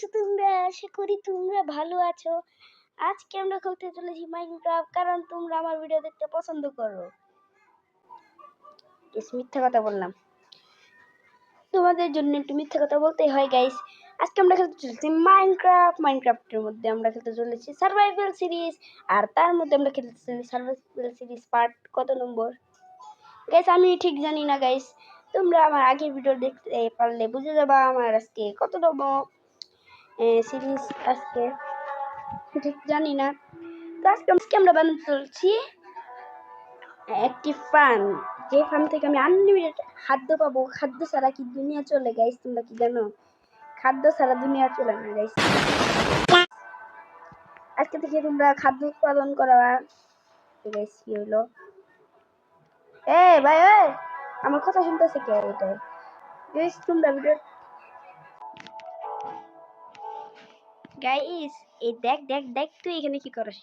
আছো তোমরা? আশা করি তোমরা ভালো আছো। আজকে আমরা খেলতে চলেছি মাইনক্রাফট, কারণ তোমরা আমার ভিডিও দেখতে পছন্দ করো। মিথ্যা কথা বললাম, তোমাদের জন্য একটু মিথ্যা কথা বলতেই হয় গাইস। আজকে আমরা খেলতে চলেছি মাইনক্রাফটের মধ্যে আমরা খেলতে চলেছি সার্ভাইভাল সিরিজ, আর তার মধ্যে আমরা খেলতে চলেছি সার্ভাইভাল সিরিজ পার্ট কত নম্বর গাইস আমি ঠিক জানি না গাইস। তোমরা আমার আগের ভিডিও দেখতে পারলে বুঝে যাবা আমার আজকে কত নম্বর সিরিজ। আজকে ঠিক জানি না। তো আজকে আমরা বানাতে চলছি একটি ফার্ম, যে ফার্ম থেকে আমি আনলিমিটেড খাদ্য পাবো। খাদ্য ছাড়া কি দুনিয়া চলে গাইস? তোমরা কি জানো খাদ্য ছাড়া দুনিয়া চলে না গাইস? আজকে থেকে তোমরা খাদ্য উৎপাদন করা গাইস। কি হইলো? ভাই আমার কথা শুনতেছে কে? এটাই গাইস তোমরা ভিডিও গাইস এই দেখ দেখ দেখ তুই এখানে কি করিস?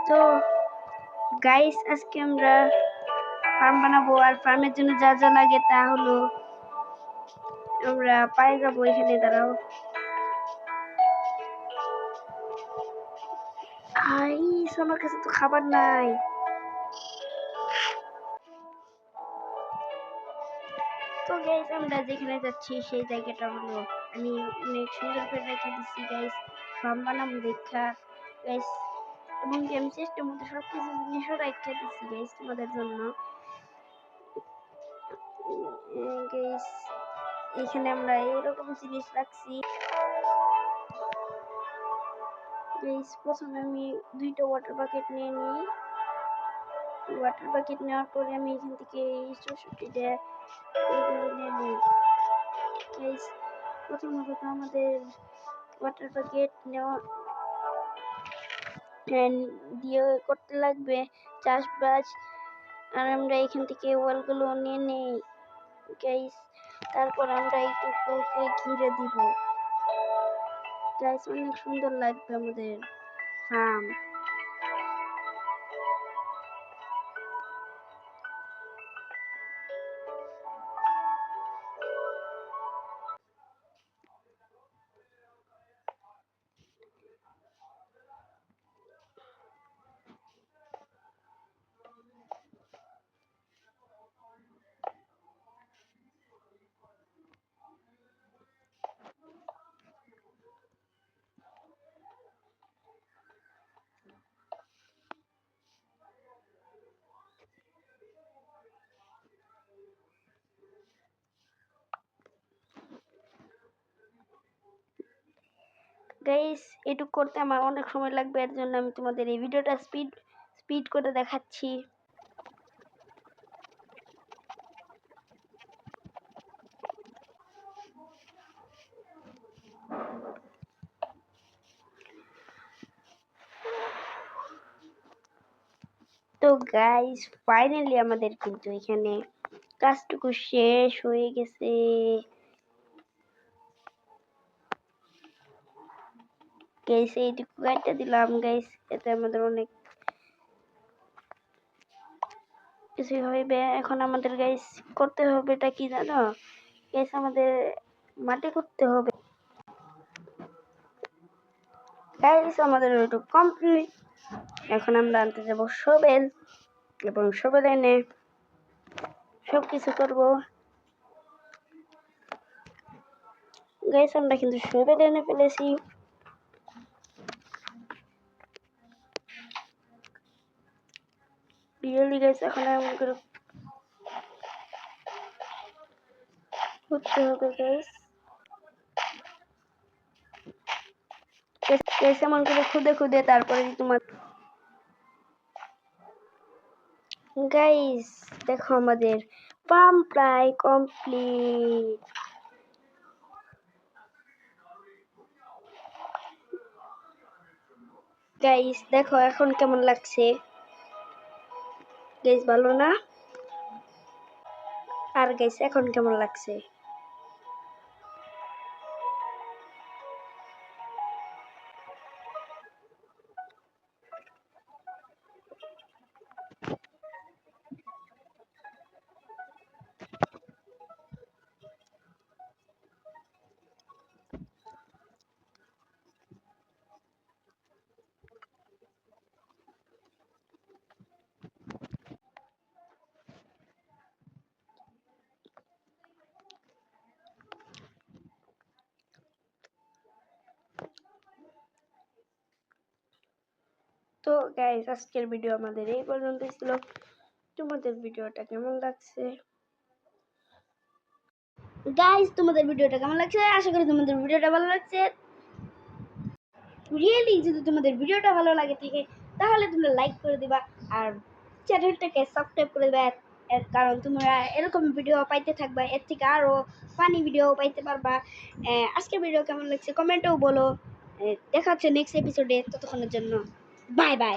তো গাইস আজকে আমরা ফার্ম বানাবো, আর ফার্মের জন্য যা যা লাগে তা হলো আমরা পায়ে যাবো। এখানে দাঁড়াও। আমার কাছে তো খাবার নাই। তো গাইস আমরা যেখানে যাচ্ছি সেই জায়গাটা হলো, আমি অনেক সুন্দর করে রেখে দিচ্ছি গাইস ফার্ম বানাবো দেখা গাইস, এবং আমি চেষ্টা মতো সবকিছু জিনিসও রেখে দিচ্ছি গাইস তোমাদের জন্য। গাইস এখানে আমরা এরকম জিনিস রাখছি গাইস। প্রথমে আমি দুইটা ওয়াটার বাকেট নিয়ে নিই। ওয়াটার বাকেট নেওয়ার পরে আমি এখান থেকে এই 64টা এইগুলো নিয়ে নিই গাইস। প্রথমত তো আমাদের ওয়াটার বাকেট নেওয়া দিয়ে করতে লাগবে চাষবাস, আর আমরা এখান থেকে ওয়ালগুলো নিয়ে নেই গাইস। তারপর আমরা এইটুকুকে ঘিরে দিব গাইস, অনেক সুন্দর লাগবে আমাদের ফার্ম। গাইস এটুক করতে আমার অনেক সময় লাগবে, এর জন্য আমি তোমাদের এই ভিডিওটা স্পিড করে দেখাচ্ছি। তো গাইস ফাইনালি আমাদের কিন্তু এখানে কাজটুকু শেষ হয়ে গেছে গাইস। এইটুকু কাটতে দিলাম গাইস, এতে আমাদের অনেক কিছু হইবে। এখন আমাদের গাইস করতে হবে এটা কি জানো গাইস? আমাদের মাটি করতে হবে গাইস। আমাদের ওইটুকু কমপ্লিট। এখন আমরা আনতে যাব শোবেল, এবং শোবেল এনে সবকিছু করবো গাইস। আমরা কিন্তু শোবেল এনে ফেলেছি রিয়েলি গাইস। এখন এমন করে করতে হবে গাইস। গাইস এমন করে খুদে খুদে তারপরে তোমার গাইস দেখো আমাদের ফার্ম প্রায় কমপ্লিট গাইস দেখো এখন কেমন লাগছে গাইস, ভালো না? আর গাইস এখন কেমন লাগছে? তো গাইস আজকের ভিডিও আমাদের এই পর্যন্তই ছিল। তোমাদের ভিডিওটা কেমন লাগছে গাইস? তোমাদের ভিডিওটা কেমন লাগছে? আশা করি তোমাদের ভিডিওটা ভালো লাগছে। রিয়েলি যদি তোমাদের ভিডিওটা ভালো লাগে থাকে তাহলে তোমরা লাইক করে দিবা আর চ্যানেলটাকে সাবস্ক্রাইব করে দিবা, কারণ তোমরা এরকম ভিডিও পাইতে থাকবা, এর থেকে আরও ফানি ভিডিও পাইতে পারবা। আজকের ভিডিও কেমন লাগছে কমেন্টেও বলো। দেখা হচ্ছে নেক্সট এপিসোডে, ততক্ষণের জন্য বাই বাই।